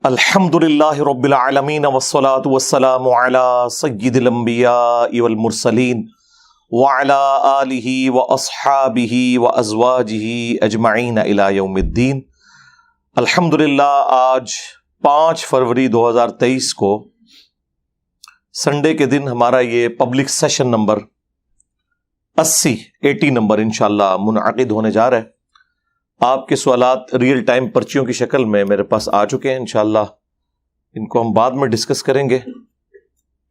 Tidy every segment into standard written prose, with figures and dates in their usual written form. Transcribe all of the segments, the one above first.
الحمدللہ رب العالمین والصلاة والسلام علی سید الانبیاء والمرسلین وعلی آلہ واصحابہ وازواجہ اجمعین الی یوم الدین۔ الحمدللہ آج 5 فروری 2023 کو سنڈے کے دن ہمارا یہ پبلک سیشن نمبر 80 نمبر انشاءاللہ منعقد ہونے جا رہا ہے۔ آپ کے سوالات ریئل ٹائم پرچیوں کی شکل میں میرے پاس آ چکے ہیں، انشاءاللہ ان کو ہم بعد میں ڈسکس کریں گے۔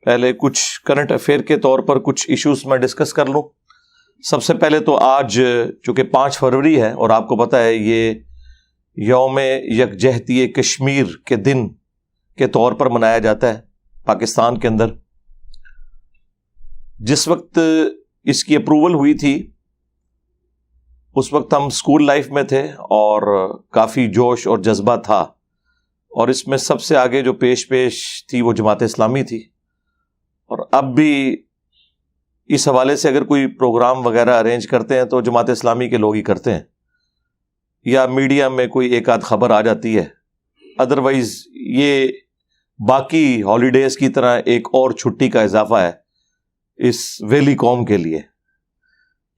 پہلے کچھ کرنٹ افیئر کے طور پر کچھ ایشوز میں ڈسکس کر لوں۔ سب سے پہلے تو آج چونکہ 5 فروری ہے اور آپ کو پتہ ہے یہ یوم یکجہتی کشمیر کے دن کے طور پر منایا جاتا ہے پاکستان کے اندر۔ جس وقت اس کی اپروول ہوئی تھی اس وقت ہم اسکول لائف میں تھے اور کافی جوش اور جذبہ تھا، اور اس میں سب سے آگے جو پیش تھی وہ جماعت اسلامی تھی، اور اب بھی اس حوالے سے اگر کوئی پروگرام وغیرہ ارینج کرتے ہیں تو جماعت اسلامی کے لوگ ہی کرتے ہیں، یا میڈیا میں کوئی ایک آدھ خبر آ جاتی ہے۔ ادروائز یہ باقی ہالیڈیز کی طرح ایک اور چھٹی کا اضافہ ہے اس ویلی قوم کے لیے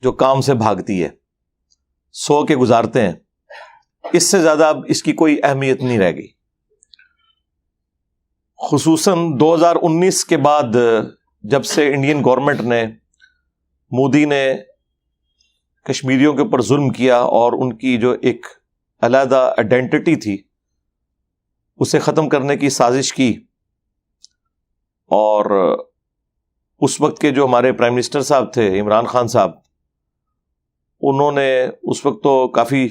جو کام سے بھاگتی ہے، سو کے گزارتے ہیں۔ اس سے زیادہ اب اس کی کوئی اہمیت نہیں رہ گئی، خصوصاً 2019 کے بعد جب سے انڈین گورنمنٹ نے، مودی نے کشمیریوں کے اوپر ظلم کیا اور ان کی جو ایک علیحدہ آئیڈینٹی تھی اسے ختم کرنے کی سازش کی، اور اس وقت کے جو ہمارے پرائم منسٹر صاحب تھے عمران خان صاحب، انہوں نے اس وقت تو کافی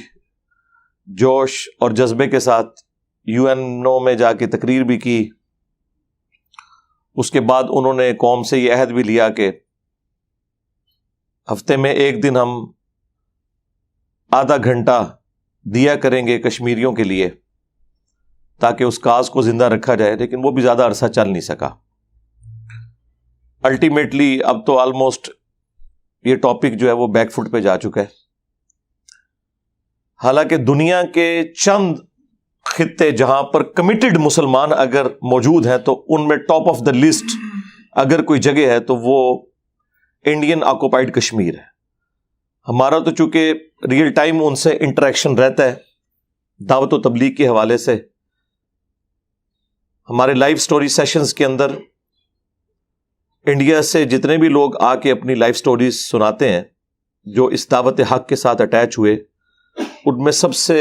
جوش اور جذبے کے ساتھ یو این او میں جا کے تقریر بھی کی۔ اس کے بعد انہوں نے قوم سے یہ عہد بھی لیا کہ ہفتے میں ایک دن ہم آدھا گھنٹہ دیا کریں گے کشمیریوں کے لیے تاکہ اس کاز کو زندہ رکھا جائے، لیکن وہ بھی زیادہ عرصہ چل نہیں سکا۔ الٹیمیٹلی اب تو آلموسٹ یہ ٹاپک جو ہے وہ بیک فٹ پہ جا چکا ہے۔ حالانکہ دنیا کے چند خطے جہاں پر کمیٹڈ مسلمان اگر موجود ہیں تو ان میں ٹاپ آف دا لسٹ اگر کوئی جگہ ہے تو وہ انڈین آکوپائڈ کشمیر ہے۔ ہمارا تو چونکہ ریئل ٹائم ان سے انٹریکشن رہتا ہے دعوت و تبلیغ کے حوالے سے، ہمارے لائیو سٹوری سیشنز کے اندر انڈیا سے جتنے بھی لوگ آ کے اپنی لائف سٹوریز سناتے ہیں جو اس دعوت حق کے ساتھ اٹیچ ہوئے، ان میں سب سے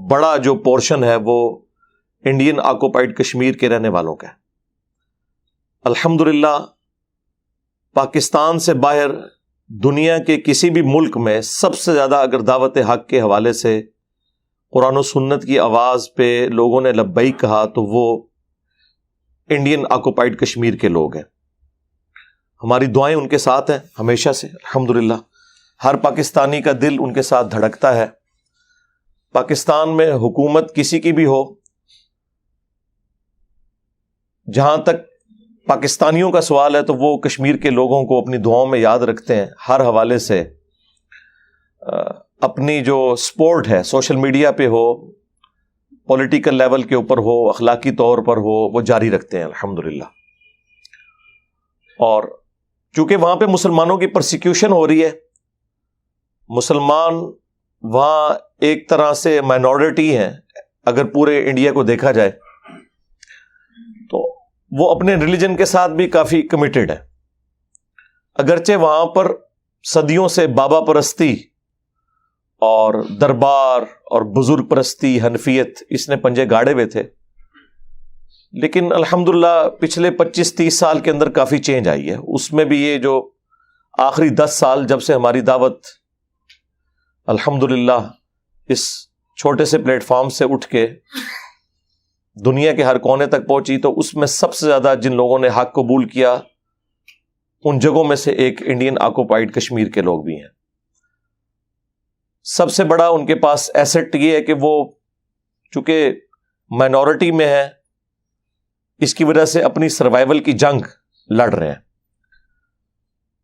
بڑا جو پورشن ہے وہ انڈین آکوپائڈ کشمیر کے رہنے والوں کا ہے۔ الحمدللہ پاکستان سے باہر دنیا کے کسی بھی ملک میں سب سے زیادہ اگر دعوت حق کے حوالے سے قرآن و سنت کی آواز پہ لوگوں نے لبیک کہا تو وہ انڈین آکوپائڈ کشمیر کے لوگ ہیں۔ ہماری دعائیں ان کے ساتھ ہیں ہمیشہ سے، الحمدللہ ہر پاکستانی کا دل ان کے ساتھ دھڑکتا ہے۔ پاکستان میں حکومت کسی کی بھی ہو، جہاں تک پاکستانیوں کا سوال ہے تو وہ کشمیر کے لوگوں کو اپنی دعاؤں میں یاد رکھتے ہیں ہر حوالے سے۔ اپنی جو سپورٹ ہے سوشل میڈیا پہ ہو، پولیٹیکل لیول کے اوپر ہو، اخلاقی طور پر ہو، وہ جاری رکھتے ہیں الحمدللہ۔ اور چونکہ وہاں پہ مسلمانوں کی پرسیکیوشن ہو رہی ہے، مسلمان وہاں ایک طرح سے مائنورٹی ہیں اگر پورے انڈیا کو دیکھا جائے، تو وہ اپنے ریلیجن کے ساتھ بھی کافی کمیٹڈ ہے۔ اگرچہ وہاں پر صدیوں سے بابا پرستی اور دربار اور بزرگ پرستی، حنفیت، اس نے پنجے گاڑے ہوئے تھے، لیکن الحمدللہ پچھلے 25-30 سال کے اندر کافی چینج آئی ہے۔ اس میں بھی یہ جو آخری 10 سال جب سے ہماری دعوت الحمدللہ اس چھوٹے سے پلیٹ فارم سے اٹھ کے دنیا کے ہر کونے تک پہنچی، تو اس میں سب سے زیادہ جن لوگوں نے حق قبول کیا ان جگہوں میں سے ایک انڈین آکوپائڈ کشمیر کے لوگ بھی ہیں۔ سب سے بڑا ان کے پاس ایسٹ یہ ہے کہ وہ چونکہ مائنورٹی میں ہے، اس کی وجہ سے اپنی سروائیول کی جنگ لڑ رہے ہیں،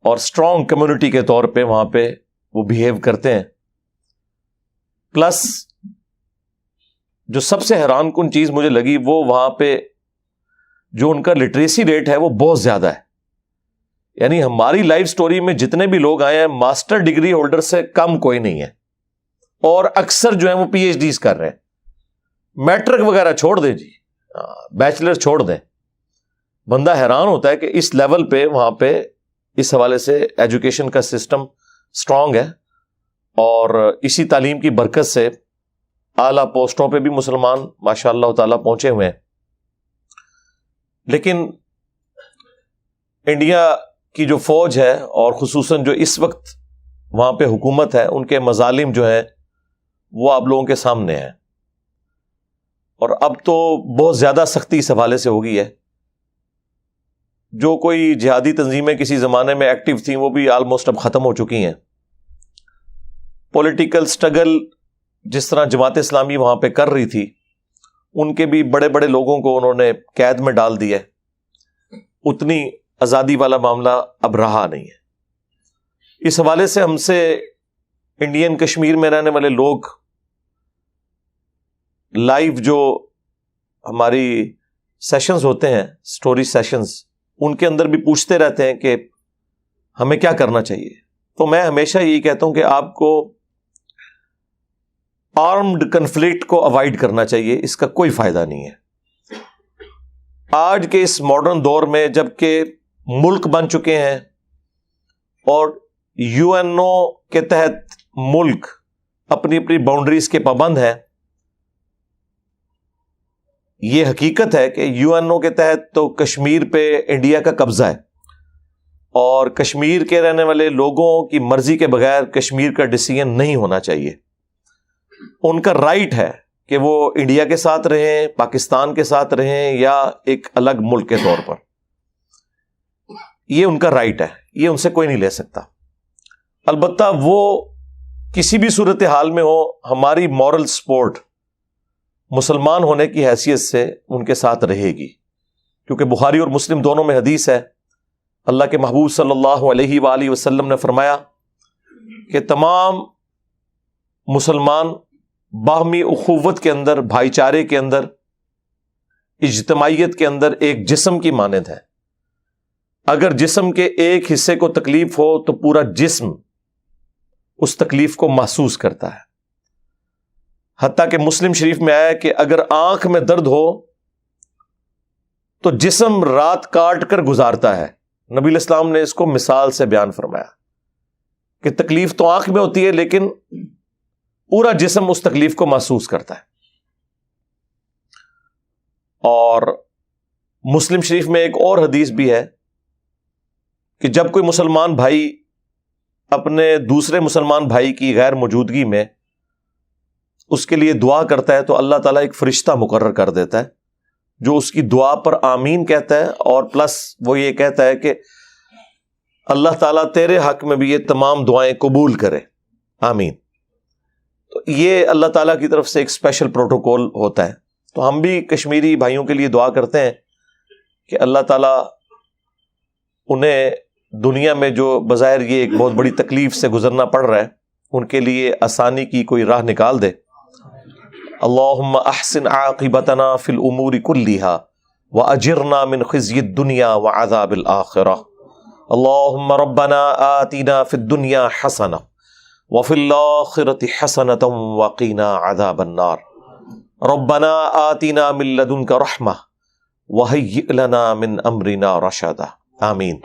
اور اسٹرانگ کمیونٹی کے طور پہ وہاں پہ وہ بیہیو کرتے ہیں۔ پلس جو سب سے حیران کن چیز مجھے لگی وہ وہاں پہ جو ان کا لٹریسی ریٹ ہے وہ بہت زیادہ ہے. یعنی ہماری لائف سٹوری میں جتنے بھی لوگ آئے ہیں ماسٹر ڈگری ہولڈر سے کم کوئی نہیں ہے, اور اکثر جو ہیں وہ پی ایچ ڈیز کر رہے ہیں. میٹرک وغیرہ چھوڑ دیں جی, بیچلر چھوڑ دیں. بندہ حیران ہوتا ہے کہ اس لیول پہ وہاں پہ اس حوالے سے ایجوکیشن کا سسٹم سٹرونگ ہے, اور اسی تعلیم کی برکت سے اعلیٰ پوسٹوں پہ بھی مسلمان ماشاء اللہ تعالیٰ پہنچے ہوئے ہیں. لیکن انڈیا کی جو فوج ہے اور خصوصاً جو اس وقت وہاں پہ حکومت ہے, ان کے مظالم جو ہیں وہ آپ لوگوں کے سامنے ہیں, اور اب تو بہت زیادہ سختی اس حوالے سے ہو گئی ہے. جو کوئی جہادی تنظیمیں کسی زمانے میں ایکٹیو تھیں وہ بھی آلموسٹ اب ختم ہو چکی ہیں. پولیٹیکل سٹرگل جس طرح جماعت اسلامی وہاں پہ کر رہی تھی, ان کے بھی بڑے بڑے لوگوں کو انہوں نے قید میں ڈال دیا. اتنی آزادی والا معاملہ اب رہا نہیں ہے. اس حوالے سے ہم سے انڈین کشمیر میں رہنے والے لوگ لائیو جو ہماری سیشنز ہوتے ہیں, سٹوری سیشنز, ان کے اندر بھی پوچھتے رہتے ہیں کہ ہمیں کیا کرنا چاہیے. تو میں ہمیشہ یہی کہتا ہوں کہ آپ کو آرمڈ کنفلکٹ کو اوائڈ کرنا چاہیے, اس کا کوئی فائدہ نہیں ہے. آج کے اس ماڈرن دور میں جب کہ ملک بن چکے ہیں اور یو این او کے تحت ملک اپنی اپنی باؤنڈریز کے پابند ہیں, یہ حقیقت ہے کہ یو این او کے تحت تو کشمیر پہ انڈیا کا قبضہ ہے, اور کشمیر کے رہنے والے لوگوں کی مرضی کے بغیر کشمیر کا ڈیسیژن نہیں ہونا چاہیے. ان کا رائٹ ہے کہ وہ انڈیا کے ساتھ رہیں, پاکستان کے ساتھ رہیں, یا ایک الگ ملک کے طور پر. یہ ان کا رائٹ ہے, یہ ان سے کوئی نہیں لے سکتا. البتہ وہ کسی بھی صورتحال میں ہو, ہماری مورل سپورٹ مسلمان ہونے کی حیثیت سے ان کے ساتھ رہے گی, کیونکہ بخاری اور مسلم دونوں میں حدیث ہے, اللہ کے محبوب صلی اللہ علیہ وآلہ وسلم نے فرمایا کہ تمام مسلمان باہمی اخوت کے اندر, بھائی چارے کے اندر, اجتماعیت کے اندر ایک جسم کی مانند ہے. اگر جسم کے ایک حصے کو تکلیف ہو تو پورا جسم اس تکلیف کو محسوس کرتا ہے. حتیٰ کہ مسلم شریف میں آیا کہ اگر آنکھ میں درد ہو تو جسم رات کاٹ کر گزارتا ہے. نبی علیہ السلام نے اس کو مثال سے بیان فرمایا کہ تکلیف تو آنکھ میں ہوتی ہے لیکن پورا جسم اس تکلیف کو محسوس کرتا ہے. اور مسلم شریف میں ایک اور حدیث بھی ہے کہ جب کوئی مسلمان بھائی اپنے دوسرے مسلمان بھائی کی غیر موجودگی میں اس کے لیے دعا کرتا ہے تو اللہ تعالیٰ ایک فرشتہ مقرر کر دیتا ہے جو اس کی دعا پر آمین کہتا ہے, اور پلس وہ یہ کہتا ہے کہ اللہ تعالیٰ تیرے حق میں بھی یہ تمام دعائیں قبول کرے, آمین. تو یہ اللہ تعالیٰ کی طرف سے ایک اسپیشل پروٹوکول ہوتا ہے. تو ہم بھی کشمیری بھائیوں کے لیے دعا کرتے ہیں کہ اللہ تعالیٰ انہیں دنیا میں جو بظاہر یہ ایک بہت بڑی تکلیف سے گزرنا پڑ رہا ہے ان کے لیے آسانی کی کوئی راہ نکال دے. اللہم احسن عاقبتنا فی الامور کلیہا واجرنا من خزی الدنیا وعذاب الآخرہ. اللہم ربنا آتنا فی الدنیا حسنہ وفی الآخرۃ حسنۃ وقنا عذاب النار. ربنا آتنا من لدنک رحمہ وہیئ لنا من امرنا رشدا. آمین.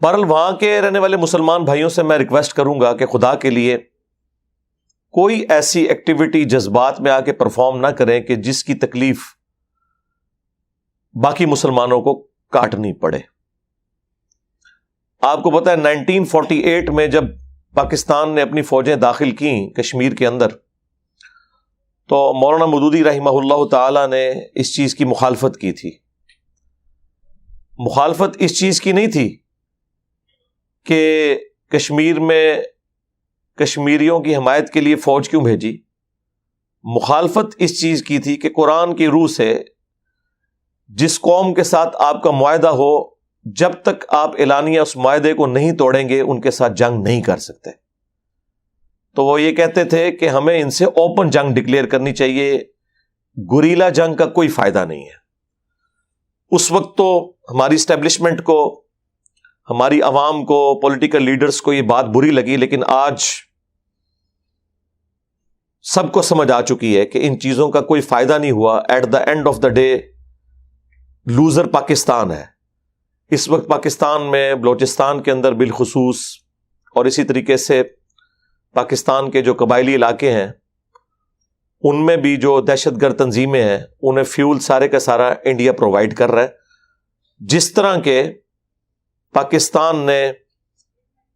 بہرحال وہاں کے رہنے والے مسلمان بھائیوں سے میں ریکویسٹ کروں گا کہ خدا کے لیے کوئی ایسی ایکٹیویٹی جذبات میں آ کے پرفارم نہ کریں کہ جس کی تکلیف باقی مسلمانوں کو کاٹنی پڑے. آپ کو پتہ ہے 1948 میں جب پاکستان نے اپنی فوجیں داخل کیں کشمیر کے اندر تو مولانا مودودی رحمہ اللہ تعالی نے اس چیز کی مخالفت کی تھی. مخالفت اس چیز کی نہیں تھی کہ کشمیر میں کشمیریوں کی حمایت کے لیے فوج کیوں بھیجی. مخالفت اس چیز کی تھی کہ قرآن کی روح سے جس قوم کے ساتھ آپ کا معاہدہ ہو جب تک آپ اعلانیہ اس معاہدے کو نہیں توڑیں گے ان کے ساتھ جنگ نہیں کر سکتے. تو وہ یہ کہتے تھے کہ ہمیں ان سے اوپن جنگ ڈکلیئر کرنی چاہیے، گوریلا جنگ کا کوئی فائدہ نہیں ہے۔ اس وقت تو ہماری اسٹیبلشمنٹ کو، ہماری عوام کو، پولیٹیکل لیڈرز کو یہ بات بری لگی، لیکن آج سب کو سمجھ آ چکی ہے کہ ان چیزوں کا کوئی فائدہ نہیں ہوا۔ At the end of the day loser Pakistan ہے۔ اس وقت پاکستان میں، بلوچستان کے اندر بالخصوص، اور اسی طریقے سے پاکستان کے جو قبائلی علاقے ہیں ان میں بھی جو دہشت گرد تنظیمیں ہیں، انہیں فیول سارے کا سارا انڈیا پرووائڈ کر رہا ہے۔ جس طرح کے پاکستان نے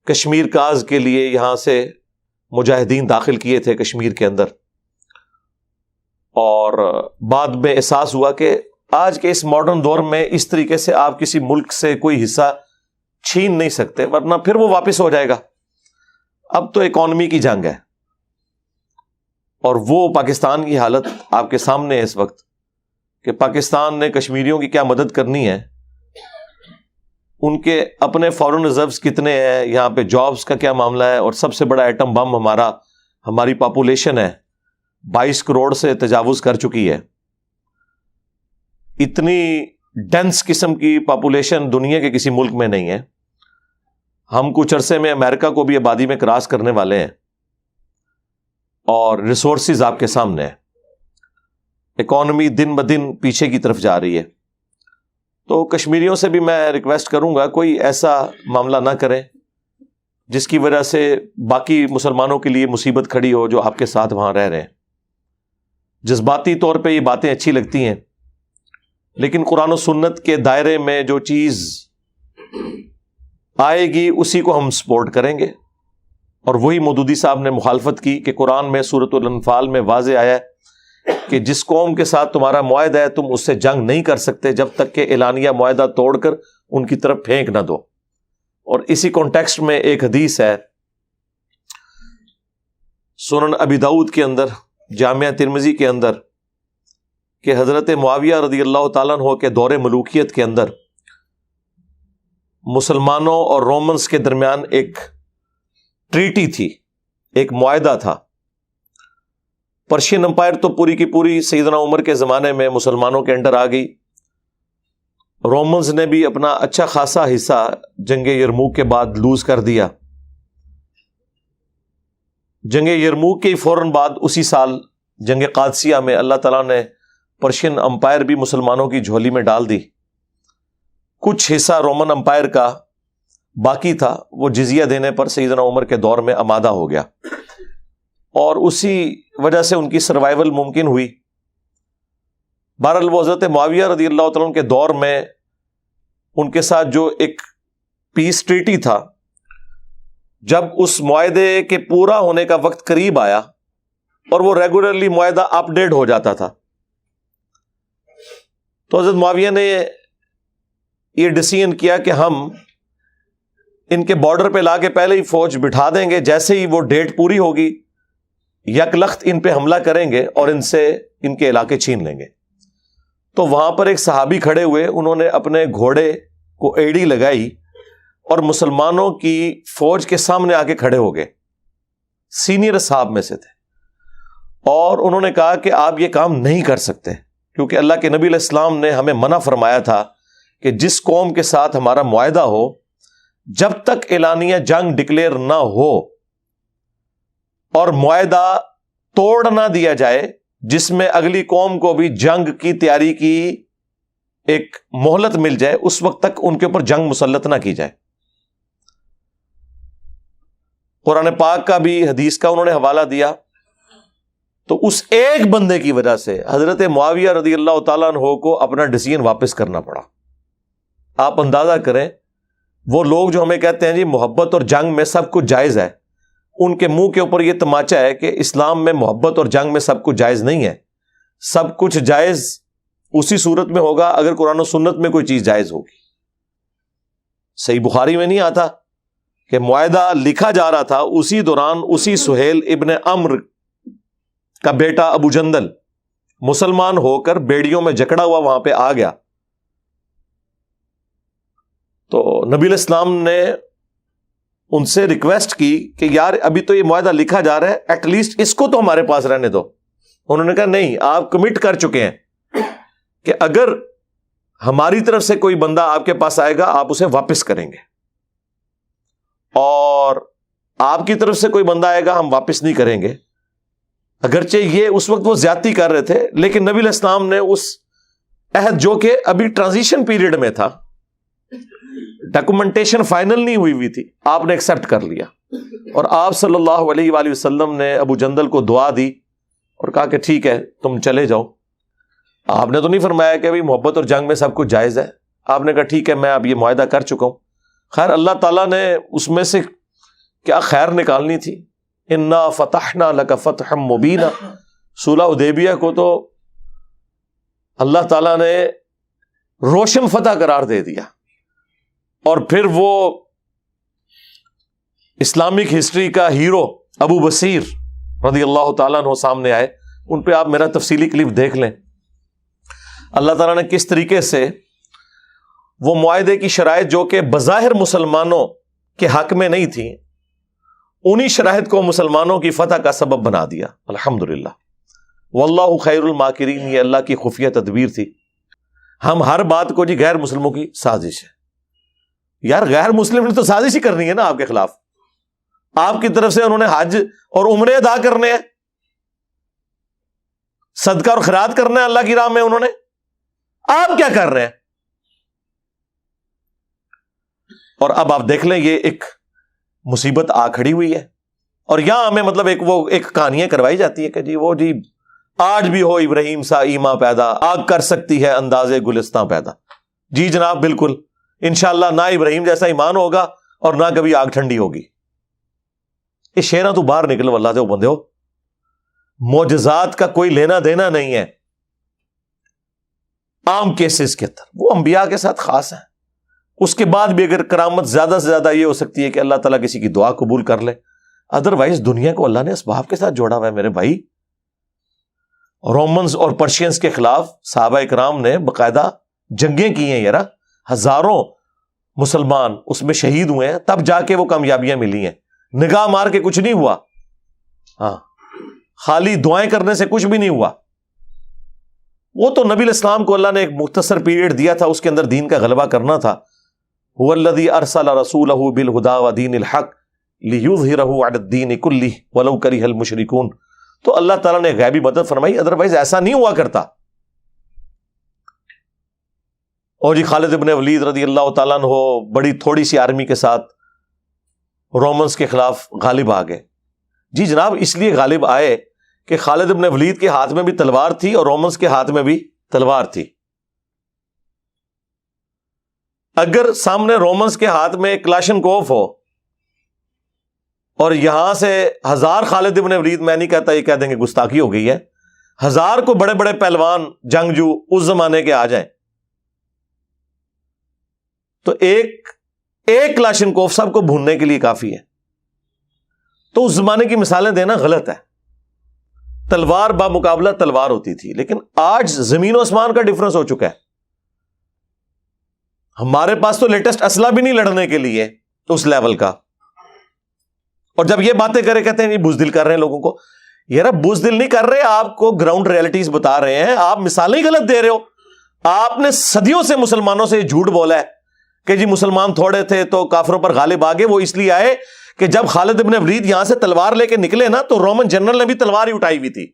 کشمیر کاز کے لیے یہاں سے مجاہدین داخل کیے تھے کشمیر کے اندر، اور بعد میں احساس ہوا کہ آج کے اس ماڈرن دور میں اس طریقے سے آپ کسی ملک سے کوئی حصہ چھین نہیں سکتے، ورنہ پھر وہ واپس ہو جائے گا۔ اب تو اکانومی کی جنگ ہے، اور وہ پاکستان کی حالت آپ کے سامنے ہے اس وقت کہ پاکستان نے کشمیریوں کی کیا مدد کرنی ہے، ان کے اپنے فارن ریزروز کتنے ہیں، یہاں پہ جابز کا کیا معاملہ ہے، اور سب سے بڑا ایٹم بم ہماری پاپولیشن ہے، 22 کروڑ سے تجاوز کر چکی ہے۔ اتنی ڈینس قسم کی پاپولیشن دنیا کے کسی ملک میں نہیں ہے۔ ہم کچھ عرصے میں امریکہ کو بھی آبادی میں کراس کرنے والے ہیں، اور ریسورسز آپ کے سامنے ہیں۔ اکانومی دن بدن پیچھے کی طرف جا رہی ہے۔ تو کشمیریوں سے بھی میں ریکویسٹ کروں گا، کوئی ایسا معاملہ نہ کریں جس کی وجہ سے باقی مسلمانوں کے لیے مصیبت کھڑی ہو جو آپ کے ساتھ وہاں رہ رہے ہیں۔ جذباتی طور پہ یہ باتیں اچھی لگتی ہیں، لیکن قرآن و سنت کے دائرے میں جو چیز آئے گی اسی کو ہم سپورٹ کریں گے۔ اور وہی مودودی صاحب نے مخالفت کی کہ قرآن میں سورۃ الانفال میں واضح آیا ہے کہ جس قوم کے ساتھ تمہارا معاہدہ ہے تم اس سے جنگ نہیں کر سکتے جب تک کہ اعلانیہ معاہدہ توڑ کر ان کی طرف پھینک نہ دو۔ اور اسی کانٹیکسٹ میں ایک حدیث ہے سنن ابی داؤد کے اندر، جامعہ ترمذی کے اندر، کہ حضرت معاویہ رضی اللہ تعالیٰ عنہ کے دور ملوکیت کے اندر مسلمانوں اور رومنز کے درمیان ایک ٹریٹی تھی، ایک معاہدہ تھا۔ پرشین امپائر تو پوری کی پوری سیدنا عمر کے زمانے میں مسلمانوں کے انڈر آ گئی۔ رومنز نے بھی اپنا اچھا خاصا حصہ جنگ یرموک کے بعد لوز کر دیا۔ جنگ یرموک کے فوراً بعد اسی سال جنگ قادسیہ میں اللہ تعالیٰ نے پرشین امپائر بھی مسلمانوں کی جھولی میں ڈال دی۔ کچھ حصہ رومن امپائر کا باقی تھا، وہ جزیہ دینے پر سیدنا عمر کے دور میں آمادہ ہو گیا، اور اسی وجہ سے ان کی سروائیول ممکن ہوئی۔ بہرحال وہ حضرت معاویہ رضی اللہ تعالیٰ عنہ کے دور میں ان کے ساتھ جو ایک پیس ٹریٹی تھا، جب اس معاہدے کے پورا ہونے کا وقت قریب آیا اور وہ ریگولرلی معاہدہ اپ ڈیٹ ہو جاتا تھا، تو حضرت معاویہ نے یہ ڈیسیژن کیا کہ ہم ان کے بارڈر پہ لا کے پہلے ہی فوج بٹھا دیں گے، جیسے ہی وہ ڈیٹ پوری ہوگی یک لخت ان پہ حملہ کریں گے اور ان سے ان کے علاقے چھین لیں گے۔ تو وہاں پر ایک صحابی کھڑے ہوئے، انہوں نے اپنے گھوڑے کو ایڑی لگائی اور مسلمانوں کی فوج کے سامنے آ کے کھڑے ہو گئے، سینئر اصحاب میں سے تھے، اور انہوں نے کہا کہ آپ یہ کام نہیں کر سکتے، کیونکہ اللہ کے نبی علیہ السلام نے ہمیں منع فرمایا تھا کہ جس قوم کے ساتھ ہمارا معاہدہ ہو، جب تک اعلانیہ جنگ ڈکلیئر نہ ہو اور معاہدہ توڑ نہ دیا جائے، جس میں اگلی قوم کو بھی جنگ کی تیاری کی ایک مہلت مل جائے، اس وقت تک ان کے اوپر جنگ مسلط نہ کی جائے۔ قرآن پاک کا بھی، حدیث کا انہوں نے حوالہ دیا۔ تو اس ایک بندے کی وجہ سے حضرت معاویہ رضی اللہ تعالیٰ عنہ کو اپنا ڈیسیژن واپس کرنا پڑا۔ آپ اندازہ کریں، وہ لوگ جو ہمیں کہتے ہیں جی محبت اور جنگ میں سب کچھ جائز ہے، ان کے منہ کے اوپر یہ تماچا ہے کہ اسلام میں محبت اور جنگ میں سب کچھ جائز نہیں ہے۔ سب کچھ جائز اسی صورت میں ہوگا اگر قرآن و سنت میں کوئی چیز جائز ہوگی۔ صحیح بخاری میں نہیں آتا کہ معاہدہ لکھا جا رہا تھا، اسی دوران اسی سہیل ابن عمرو کا بیٹا ابو جندل مسلمان ہو کر بیڑیوں میں جکڑا ہوا وہاں پہ آ گیا۔ تو نبی علیہ السلام نے ان سے ریکویسٹ کی کہ یار ابھی تو یہ معاہدہ لکھا جا رہا ہے, ایٹ لیسٹ اس کو تو ہمارے پاس رہنے دو. انہوں نے کہا نہیں, آپ کمٹ کر چکے ہیں کہ اگر ہماری طرف سے کوئی بندہ آپ کے پاس آئے گا آپ اسے واپس کریں گے, اور آپ کی طرف سے کوئی بندہ آئے گا ہم واپس نہیں کریں گے. اگرچہ یہ اس وقت وہ زیادتی کر رہے تھے, لیکن نبی علیہ السلام نے اس عہد جو کہ ابھی ٹرانزیشن پیریڈ میں تھا, ڈاکومنٹیشن فائنل نہیں ہوئی تھی, آپ نے ایکسپٹ کر لیا. اور آپ صلی اللہ علیہ وآلہ وسلم نے ابو جندل کو دعا دی اور کہا کہ ٹھیک ہے تم چلے جاؤ. آپ نے تو نہیں فرمایا کہ محبت اور جنگ میں سب کچھ جائز ہے, آپ نے کہا ٹھیک ہے میں اب یہ معاہدہ کر چکا ہوں. خیر اللہ تعالیٰ نے اس میں سے کیا خیر نکالنی تھی. انا فتحنا لک فتحا مبینا, صلح حدیبیہ کو تو اللہ تعالیٰ نے روشن فتح قرار دے دیا, اور پھر وہ اسلامک ہسٹری کا ہیرو ابو بصیر رضی اللہ تعالیٰ عنہ سامنے آئے. ان پہ آپ میرا تفصیلی کلپ دیکھ لیں. اللہ تعالیٰ نے کس طریقے سے وہ معاہدے کی شرائط جو کہ بظاہر مسلمانوں کے حق میں نہیں تھیں, انہی شرائط کو مسلمانوں کی فتح کا سبب بنا دیا. الحمدللہ, واللہ خیر الماکرین, یہ اللہ کی خفیہ تدبیر تھی. ہم ہر بات کو جی غیر مسلموں کی سازش ہے, یار غیر مسلم نے تو سازش ہی کرنی ہے نا آپ کے خلاف. آپ کی طرف سے انہوں نے حج اور عمرے ادا کرنے ہیں, صدقہ اور خیرات کرنا ہے اللہ کی راہ میں انہوں نے, آپ کیا کر رہے ہیں؟ اور اب آپ دیکھ لیں یہ ایک مصیبت آ کھڑی ہوئی ہے, اور یہاں ہمیں مطلب ایک کہانیاں کروائی جاتی ہے کہ جی آج بھی ہو ابراہیم سا ایما پیدا, آگ کر سکتی ہے اندازے گلستاں پیدا. جی جناب بالکل, انشاءاللہ نہ ابراہیم جیسا ایمان ہوگا اور نہ کبھی آگ ٹھنڈی ہوگی. یہ شیرہ تو باہر نکلو اللہ سے بندے ہو, معجزات کا کوئی لینا دینا نہیں ہے. عام کیسز کے اندر وہ انبیاء کے ساتھ خاص ہیں, اس کے بعد بھی اگر کرامت زیادہ سے زیادہ یہ ہو سکتی ہے کہ اللہ تعالیٰ کسی کی دعا قبول کر لے, ادروائز دنیا کو اللہ نے اسباب کے ساتھ جوڑا ہوا ہے میرے بھائی. رومنز اور پرشینز کے خلاف صحابہ اکرام نے باقاعدہ جنگیں کی ہیں, یار ہزاروں مسلمان اس میں شہید ہوئے ہیں, تب جا کے وہ کامیابیاں ملی ہیں. نگاہ مار کے کچھ نہیں ہوا, ہاں خالی دعائیں کرنے سے کچھ بھی نہیں ہوا. وہ تو نبی علیہ السلام کو اللہ نے ایک مختصر پیریڈ دیا تھا, اس کے اندر دین کا غلبہ کرنا تھا. هو الذی ارسل رسولہ بالہدی ودین الحق لیظہرہ علی الدین کلہ ولو کرہ المشرکون. تو اللہ تعالیٰ نے غیبی مدد فرمائی, ادروائز ایسا نہیں ہوا کرتا. اور جی خالد ابن ولید رضی اللہ تعالیٰ عنہ بڑی تھوڑی سی آرمی کے ساتھ رومنز کے خلاف غالب آ گئے. جی جناب اس لیے غالب آئے کہ خالد ابن ولید کے ہاتھ میں بھی تلوار تھی اور رومنز کے ہاتھ میں بھی تلوار تھی. اگر سامنے رومنز کے ہاتھ میں ایک کلاشنکوف ہو اور یہاں سے 1000 خالد ابن ولید, میں نہیں کہتا یہ کہہ دیں گے گستاخی ہو گئی ہے, 1000 کو بڑے بڑے پہلوان جنگجو اس زمانے کے آ جائیں, تو ایک کلاشنکوف سب کو بھوننے کے لیے کافی ہے. تو اس زمانے کی مثالیں دینا غلط ہے. تلوار بامقابلہ تلوار ہوتی تھی, لیکن آج زمین و آسمان کا ڈفرنس ہو چکا ہے. ہمارے پاس تو لیٹسٹ اسلحہ بھی نہیں لڑنے کے لیے اس لیول کا, اور جب یہ باتیں کرے کہتے ہیں یہ بزدل کر رہے ہیں لوگوں کو. یار بزدل نہیں کر رہے, آپ کو گراؤنڈ ریئلٹیز بتا رہے ہیں, آپ مثالیں ہی غلط دے رہے ہو. آپ نے صدیوں سے مسلمانوں سے یہ جھوٹ بولا ہے کہ جی مسلمان تھوڑے تھے تو کافروں پر غالب آ گئے. وہ اس لیے آئے کہ جب خالد ابن ولید یہاں سے تلوار لے کے نکلے نا, تو رومن جنرل نے بھی تلوار ہی اٹھائی ہوئی تھی.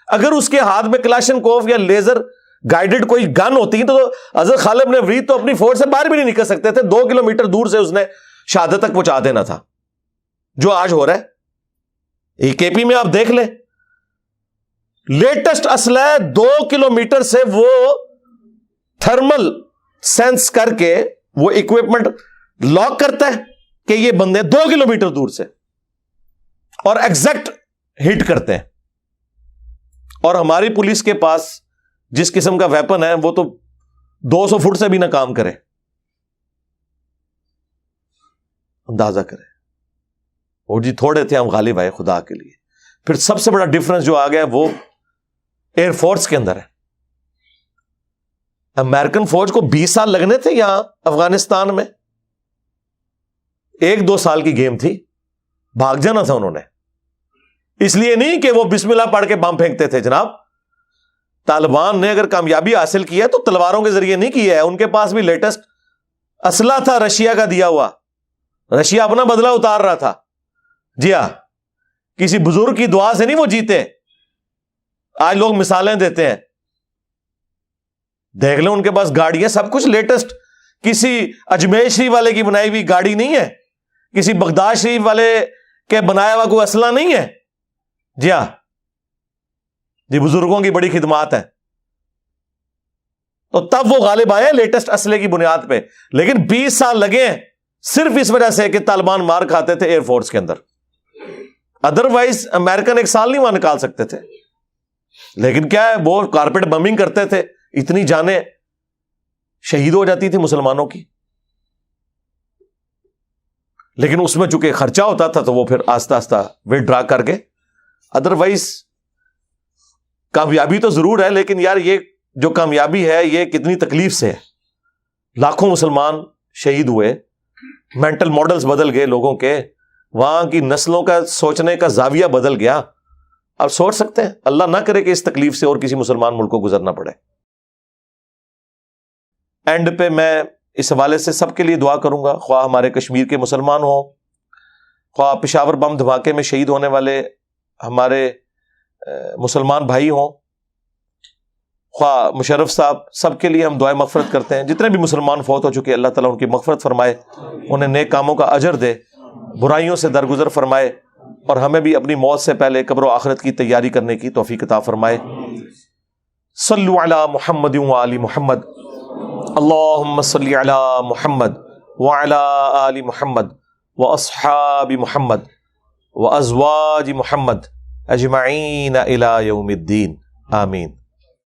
اگر اس کے ہاتھ میں کلاشن کوف یا لیزر گائیڈڈ کوئی گن ہوتی تو حضرت خالد ابن ولید تو اپنی فوج سے باہر بھی نہیں نکل سکتے تھے. 2 کلومیٹر دور سے اس نے شہادت تک پہنچا دینا تھا, جو آج ہو رہا ہے. کے پی میں آپ دیکھ لیں, لیٹسٹ اسلحہ 2 کلومیٹر سے وہ تھرمل سینس کر کے وہ اکوپمنٹ لاک کرتا ہے کہ یہ بندے 2 کلومیٹر دور سے, اور ایگزیکٹ ہٹ کرتے ہیں. اور ہماری پولیس کے پاس جس قسم کا ویپن ہے وہ تو 200 فٹ سے بھی نہ کام کرے, اندازہ کرے. اور جی تھوڑے تھے ہم غالب آئے خدا کے لیے. پھر سب سے بڑا ڈفرنس جو آ گیا وہ ایئر فورس کے اندر ہے. امریکن فوج کو 20 سال لگنے تھے یہاں افغانستان میں, 1-2 سال کی گیم تھی, بھاگ جانا تھا انہوں نے. اس لیے نہیں کہ وہ بسم اللہ پڑھ کے بم پھینکتے تھے جناب. طالبان نے اگر کامیابی حاصل کی ہے تو تلواروں کے ذریعے نہیں کی ہے. ان کے پاس بھی لیٹسٹ اسلحہ تھا رشیا کا دیا ہوا. رشیا اپنا بدلہ اتار رہا تھا. جی ہاں, کسی بزرگ کی دعا سے نہیں وہ جیتے. آج لوگ مثالیں دیتے ہیں, دیکھ لیں ان کے پاس گاڑیاں سب کچھ لیٹسٹ. کسی اجمیر شریف والے کی بنائی ہوئی گاڑی نہیں ہے, کسی بغداد شریف والے کے بنایا ہوا کوئی اسلحہ نہیں ہے. جی ہاں, جی بزرگوں کی بڑی خدمات ہے. تو تب وہ غالب آئے لیٹسٹ اسلحے کی بنیاد پہ. لیکن 20 سال لگے ہیں صرف اس وجہ سے کہ طالبان مار کھاتے تھے ایئر فورس کے اندر. ادروائز امریکن 1 سال نہیں وہاں نکال سکتے تھے. لیکن کیا ہے, وہ کارپیٹ بمبنگ کرتے تھے, اتنی جانیں شہید ہو جاتی تھی مسلمانوں کی. لیکن اس میں چونکہ خرچہ ہوتا تھا تو وہ پھر آہستہ آہستہ وڈرا کر کے. ادروائز کامیابی تو ضرور ہے, لیکن یار یہ جو کامیابی ہے یہ کتنی تکلیف سے ہے. لاکھوں مسلمان شہید ہوئے, مینٹل ماڈلز بدل گئے لوگوں کے, وہاں کی نسلوں کا سوچنے کا زاویہ بدل گیا. آپ سوچ سکتے ہیں, اللہ نہ کرے کہ اس تکلیف سے اور کسی مسلمان ملک کو گزرنا پڑے. اینڈ پہ میں اس حوالے سے سب کے لیے دعا کروں گا, خواہ ہمارے کشمیر کے مسلمان ہوں, خواہ پشاور بم دھماکے میں شہید ہونے والے ہمارے مسلمان بھائی ہوں, خواہ مشرف صاحب, سب کے لیے ہم دعائیں مغفرت کرتے ہیں. جتنے بھی مسلمان فوت ہو چکے اللہ تعالیٰ ان کی مغفرت فرمائے, انہیں نیک کاموں کا اجر دے, برائیوں سے درگزر فرمائے, اور ہمیں بھی اپنی موت سے پہلے قبر و آخرت کی تیاری کرنے کی توفیق عطا فرمائے. صلو علی محمد و آل محمد, اللہم صلی علی محمد وعلی آل محمد واصحاب محمد وازواج محمد اجمعین الی یوم الدین, آمین.